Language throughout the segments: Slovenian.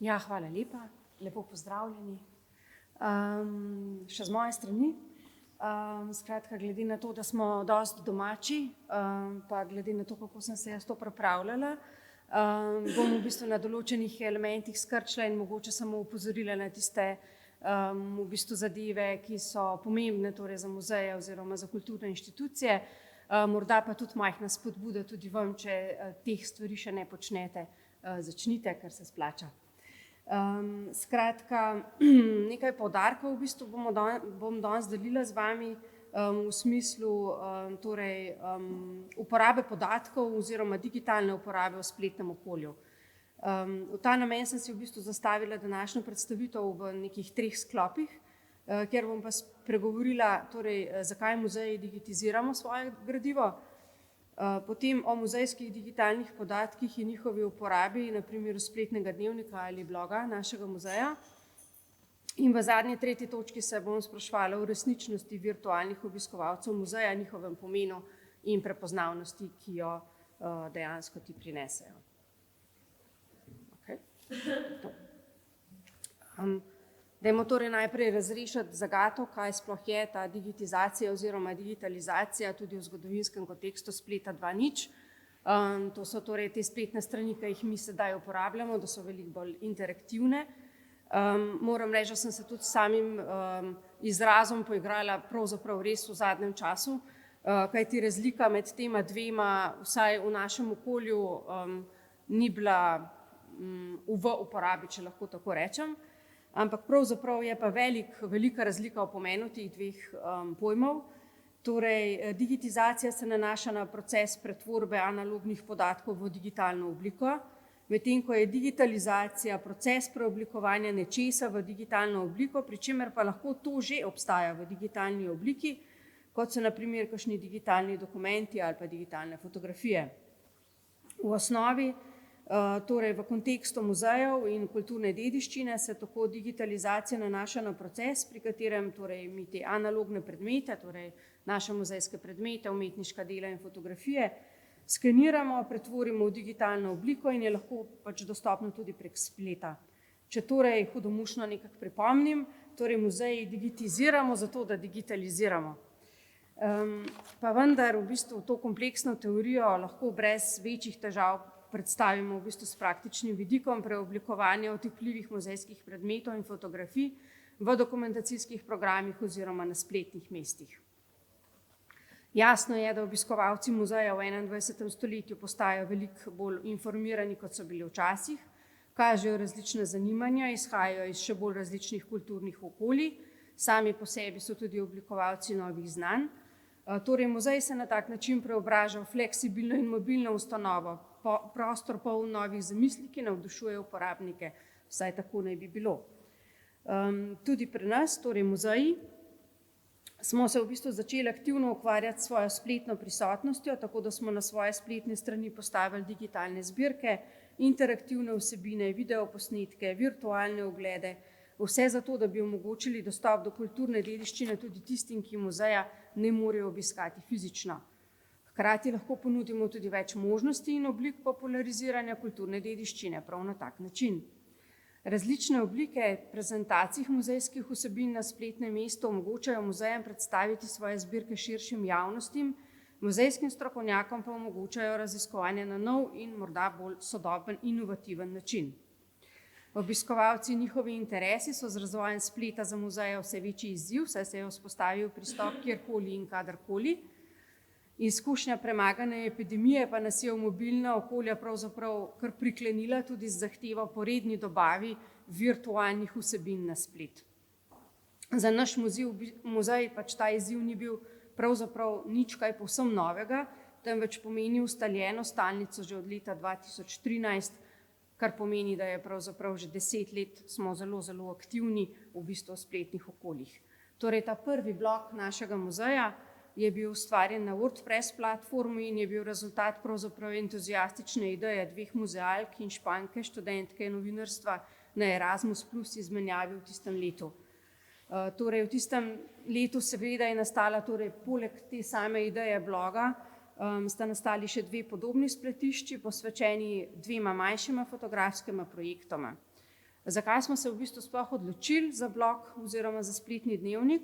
Ja, hvala lepa, lepo pozdravljeni. Še z moje strani. Skratka, glede na to, da smo dosti domači, pa glede na to, kako sem se jaz to pripravljala, bom v bistvu na določenih elementih skrčila in mogoče samo opozorila na tiste v bistvu zadeve, ki so pomembne torej za muzeje oziroma za kulturne inštitucije, morda pa tudi majhna spodbuda tudi vam, če teh stvari še ne počnete, začnite, ker se splača. Skratka, nekaj poudarkov v bistvu bom danes delila z vami v smislu torej uporabe podatkov oziroma digitalne uporabe v spletnem okolju. V ta namen sem si v bistvu zastavila današnjo predstavitev v nekih 3 sklopih, kjer bom pa spregovorila torej, zakaj muzeji digitiziramo svoje gradivo, potem o muzejskih digitalnih podatkih in njihovi uporabi na primeru spletnega dnevnika ali bloga našega muzeja. In v zadnji 3. točki se bom spraševala o resničnosti virtualnih obiskovalcev muzeja, njihovem pomenu in prepoznavnosti, ki jo dejansko ti prinesejo. Okay. Dajmo torej najprej razrešiti zagato, kaj sploh je ta digitizacija oziroma digitalizacija tudi v zgodovinskem kontekstu spleta 2.0. To so torej te spletne strani, ki jih mi sedaj uporabljamo, da so veliko bolj interaktivne. Moram reči, da sem se tudi s samim izrazom poigrala pravzaprav res v zadnjem času, kajti razlika med tema dvema, vsaj v našem okolju, ni bila v uporabi, če lahko tako rečem. Ampak pravzaprav je pa velika razlika v pomenu teh dveh pojmov. Torej, digitizacija se nanaša na proces pretvorbe analognih podatkov v digitalno obliko, medtem ko je digitalizacija proces preoblikovanja nečesa v digitalno obliko, pri čemer pa lahko to že obstaja v digitalni obliki, kot so na primer kakšni digitalni dokumenti ali pa digitalne fotografije. V osnovi torej v kontekstu muzejev in kulturne dediščine se tako digitalizacija nanaša na proces, pri katerem torej mi te analogne predmete, torej naše muzejske predmete, umetniška dela in fotografije, skeniramo, pretvorimo v digitalno obliko in je lahko pač dostopno tudi prek spleta. Če torej hudomušno nekako pripomnim, torej muzeji digitiziramo zato, da digitaliziramo. Pa vendar v bistvu to kompleksno teorijo lahko brez večjih težav predstavimo v bistvu s praktičnim vidikom preoblikovanja otipljivih muzejskih predmetov in fotografij v dokumentacijskih programih oziroma na spletnih mestih. Jasno je, da obiskovalci muzeja v 21. stoletju postajajo veliko bolj informirani, kot so bili včasih, kažejo različne zanimanja, izhajajo iz še bolj različnih kulturnih okolij, sami po sebi so tudi oblikovalci novih znanj. Torej, muzej se na tak način preobraža v fleksibilno in mobilno ustanovo, prostor poln novih zamisli, ki navdušuje uporabnike, vsaj tako naj bi bilo. Tudi pri nas, torej muzeji, smo se v bistvu začeli aktivno ukvarjati s svojo spletno prisotnostjo, tako da smo na svoje spletne strani postavili digitalne zbirke, interaktivne vsebine, videoposnetke, virtualne oglede, vse zato, da bi omogočili dostop do kulturne dediščine tudi tistim, ki muzeja ne morejo obiskati fizično. Hkrati lahko ponudimo tudi več možnosti in oblik populariziranja kulturne dediščine prav na tak način. Različne oblike prezentacij muzejskih vsebin na spletnem mestu omogočajo muzejem predstaviti svoje zbirke širšim javnostim, muzejskim strokovnjakom pa omogočajo raziskovanje na nov in morda bolj sodoben, inovativen način. Obiskovalci in njihovi interesi so z razvojem spleta za muzeje vse večji izziv, saj se je vzpostavil pristop kjerkoli in kadarkoli. Izkušnja premagane epidemije pa nas je v mobilna okolja pravzaprav kar priklenila tudi z zahtevo po redni dobavi virtualnih vsebin na splet. Za naš muzej pač ta izziv ni bil pravzaprav nič kaj povsem novega, temveč pomeni ustaljeno stalnico že od leta 2013, kar pomeni, da je pravzaprav že 10 let smo zelo aktivni v bistvu v spletnih okoljih. Torej, ta prvi blok našega muzeja je bil ustvarjen na WordPress platformi in je bil rezultat pravzaprav entuziastične ideje 2 muzealk in španke, študentke novinarstva na Erasmus Plus izmenjavi v tistem letu. Torej v tistem letu seveda je nastala, torej poleg te same ideje bloga, sta nastali še dve podobni spletišči, posvečeni dvema manjšima fotografskima projektoma. Zakaj smo se v bistvu sploh odločili za blog oziroma za spletni dnevnik?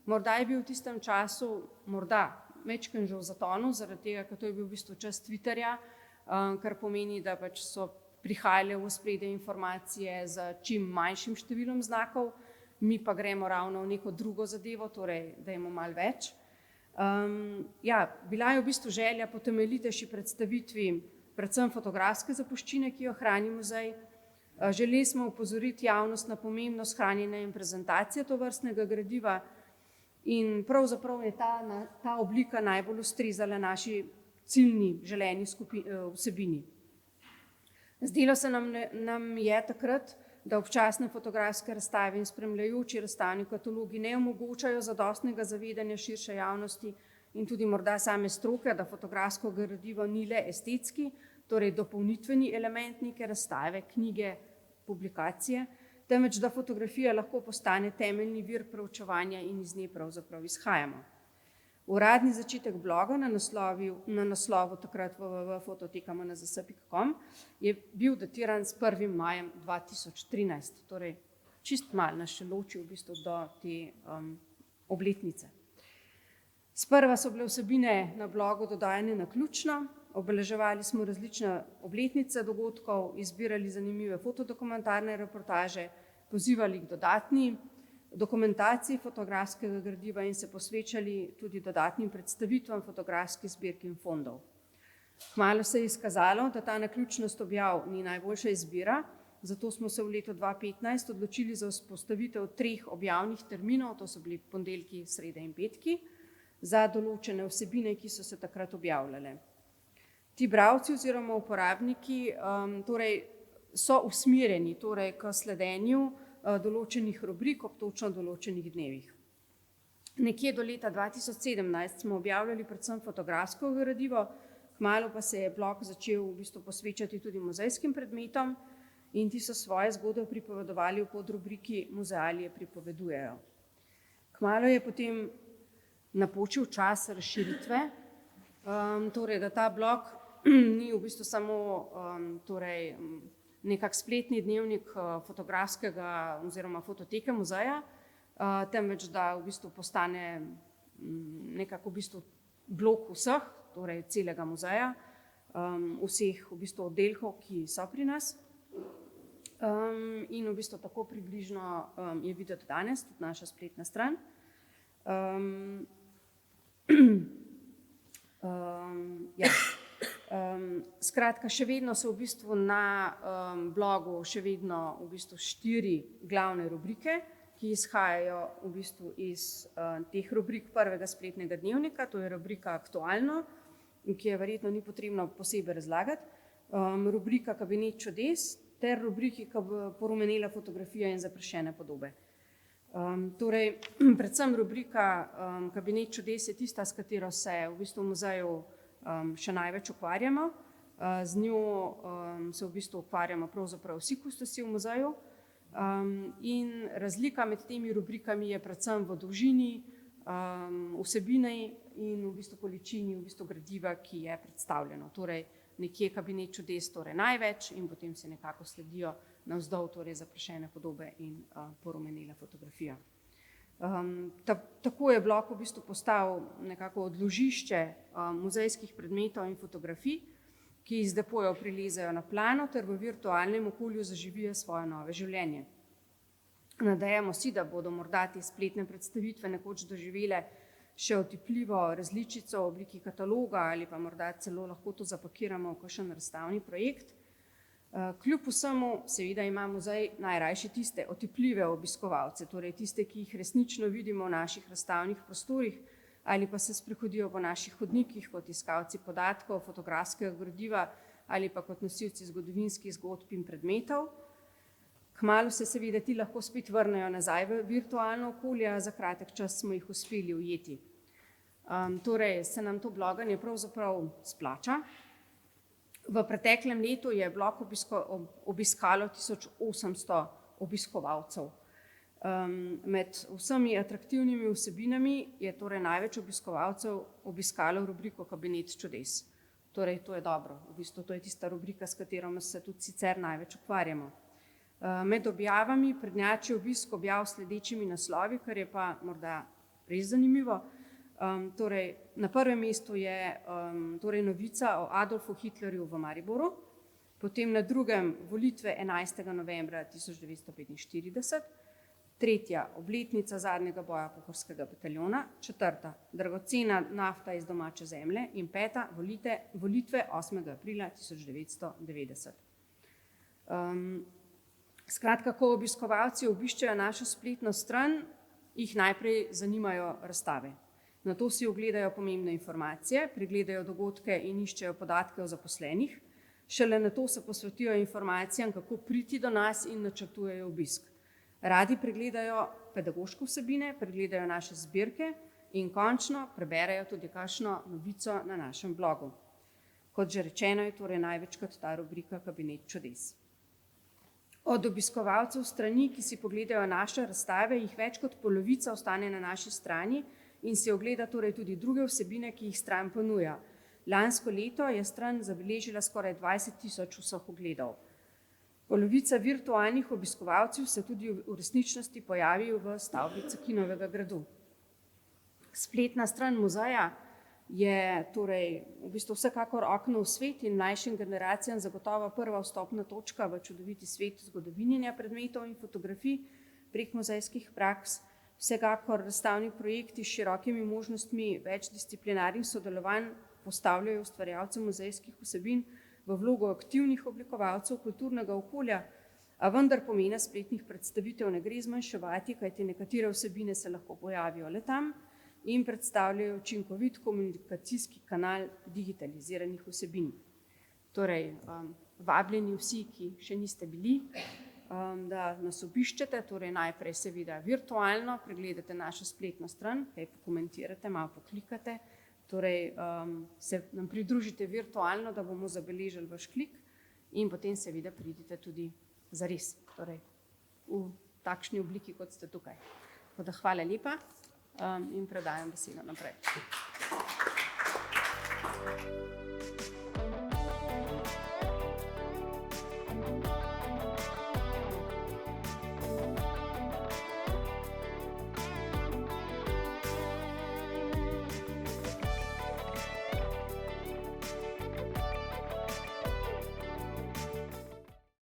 Morda je bil v tistem času, majčkeno že v zatonu, zaradi tega, ker to je bil v bistvu čas Twitterja, kar pomeni, da pač so prihajale v ospredje informacije z čim manjšim številom znakov, mi pa gremo ravno v neko drugo zadevo, torej dajmo malo več. Bila je v bistvu želja po temeljitejši predstavitvi predvsem fotografske zapuščine, ki jo hrani muzej. Želeli smo opozoriti javnost na pomembnost hranjenja in prezentacije tovrstnega gradiva in pravzaprav je ta oblika najbolj ustrezala naši ciljni želeni vsebini. Zdelo se nam je takrat, da občasne fotografske razstave in spremljajoči razstavni katalogi ne omogočajo zadostnega zavedanja širše javnosti in tudi morda same stroke, da fotografsko gradivo ni le estetski, torej dopolnitveni element neke razstave, knjige, publikacije, temveč da fotografija lahko postane temeljni vir preučevanja in iz nje pravzaprav izhajamo. Uradni začetek bloga na naslovu takrat www.fototeka.mnzs.com je bil datiran s 1. majem 2013, torej čist malo nas še loči v bistvu do te obletnice. Sprva so bile vsebine na blogu dodajane naključno, obeleževali smo različne obletnice dogodkov, izbirali zanimive fotodokumentarne reportaže, pozivali k dodatni dokumentaciji fotografskega gradiva in se posvečali tudi dodatnim predstavitvam fotografskih zbirk in fondov. Kmalu se je izkazalo, da ta naključnost objav ni najboljša izbira, zato smo se v letu 2015 odločili za vzpostavitev 3 objavnih terminov, to so bili ponedeljki, srede in petki, za določene vsebine, ki so se takrat objavljale. Ti bralci oziroma uporabniki so usmerjeni k sledenju določenih rubrik ob točno določenih dnevih. Nekje do leta 2017 smo objavljali predvsem fotografsko gradivo, kmalu pa se je blog začel v bistvu posvečati tudi muzejskim predmetom in ti so svoje zgodbe pripovedovali v podrubriki Muzealije pripovedujejo. Kmalu je potem napočil čas razširitve, torej da ta blog ni v bistvu samo nekak spletni dnevnik fotografskega oziroma fototeke muzeja, temveč da v bistvu postane nekako v bistvu blok vseh, torej celega muzeja, vseh v bistvu oddelkov, ki so pri nas. In v bistvu tako približno je videti danes tudi naša spletna stran. Skratka, še vedno so v bistvu na blogu še vedno v bistvu 4 glavne rubrike, ki izhajajo v bistvu iz teh rubrik prvega spletnega dnevnika, to je rubrika Aktualno, ki je verjetno ni potrebno posebej razlagati, rubrika Kabinet čudes ter rubriki Porumenela fotografija in zaprašene podobe. Torej, predvsem rubrika Kabinet čudes je tista, s katero se v bistvu v muzeju še največ ukvarjamo. Z njo se v bistvu ukvarjamo pravzaprav vsi kustosji v muzeju in razlika med temi rubrikami je predvsem v dolžini, vsebini in v bistvu količini v bistvu gradiva, ki je predstavljeno. Torej, nekje Kabinet čudes torej največ in potem se nekako sledijo navzdol, torej zaprašene podobe in porumenela fotografija. Tako je blog v bistvu postal nekako odložišče muzejskih predmetov in fotografij, ki iz depojev prilezejo na plano ter v virtualnem okolju zaživijo svoje nove življenje. Nadejamo si, da bodo morda te spletne predstavitve nekoč doživele še otipljivo različico v obliki kataloga ali pa morda celo lahko to zapakiramo v kakšen razstavni projekt. Kljub vsemu seveda ima muzej najrajši tiste otipljive obiskovalce, torej tiste, ki jih resnično vidimo v naših razstavnih prostorih ali pa se sprehodijo po naših hodnikih kot iskalci podatkov, fotografskega gradiva ali pa kot nosilci zgodovinskih zgodb in predmetov. Kmalu se seveda ti lahko spet vrnejo nazaj v virtualno okolje, za kratek čas smo jih uspeli ujeti. Torej se nam to bloganje pravzaprav splača. V preteklem letu je blog obiskalo 1800 obiskovalcev. Med vsemi atraktivnimi vsebinami je torej največ obiskovalcev obiskalo rubriko Kabinet čudes. Torej, to je dobro. V bistvu to je tista rubrika, s katero se tudi sicer največ ukvarjamo. Med objavami prednjači obisk objav sledečimi naslovi, kar je pa morda res zanimivo. Torej, na prvem mestu je torej novica o Adolfu Hitlerju v Mariboru, potem na drugem volitve 11. novembra 1945, tretja obletnica zadnjega boja Pohorskega bataljona, četrta dragocena nafta iz domače zemlje in peta volitve 8. aprila 1990. Skratka, ko obiskovalci obiščejo našo spletno stran, jih najprej zanimajo razstave. Nato si ogledajo pomembne informacije, pregledajo dogodke in iščejo podatke o zaposlenih, šele nato se posvetijo informacijam, kako priti do nas in načrtujejo obisk. Radi pregledajo pedagoške vsebine, pregledajo naše zbirke in končno preberejo tudi kakšno novico na našem blogu. Kot že rečeno, je torej največkrat ta rubrika Kabinet čudes. Od obiskovalcev strani, ki si pogledajo naše razstave, jih več kot polovica ostane na naši strani in si ogleda torej tudi druge vsebine, ki jih stran ponuja. Lansko leto je stran zabeležila skoraj 20.000 vseh ogledov. Polovica virtualnih obiskovalcev se tudi v resničnosti pojavi v stavbi Cekinovega gradu. Spletna stran muzeja je torej v bistvu vsekakor okno v svet in mlajšim generacijam zagotovo prva vstopna točka v čudoviti svet zgodovinjenja predmetov in fotografij prek muzejskih praks. Vsekakor razstavni projekti s širokimi možnostmi večdisciplinarnih sodelovanj postavljajo ustvarjalce muzejskih vsebin v vlogo aktivnih oblikovalcev kulturnega okolja, a vendar pomena spletnih predstavitev ne gre zmanjševati, kajti nekatere vsebine se lahko pojavijo le tam in predstavljajo učinkovit komunikacijski kanal digitaliziranih vsebin. Torej, vabljeni vsi, ki še niste bili, da nas obiščete, torej najprej seveda virtualno pregledate našo spletno stran, kaj pokomentirate, malo poklikate, torej se nam pridružite virtualno, da bomo zabeležili vaš klik in potem seveda pridite tudi zares, torej v takšni obliki, kot ste tukaj. Tako da hvala lepa in predajam besedo naprej.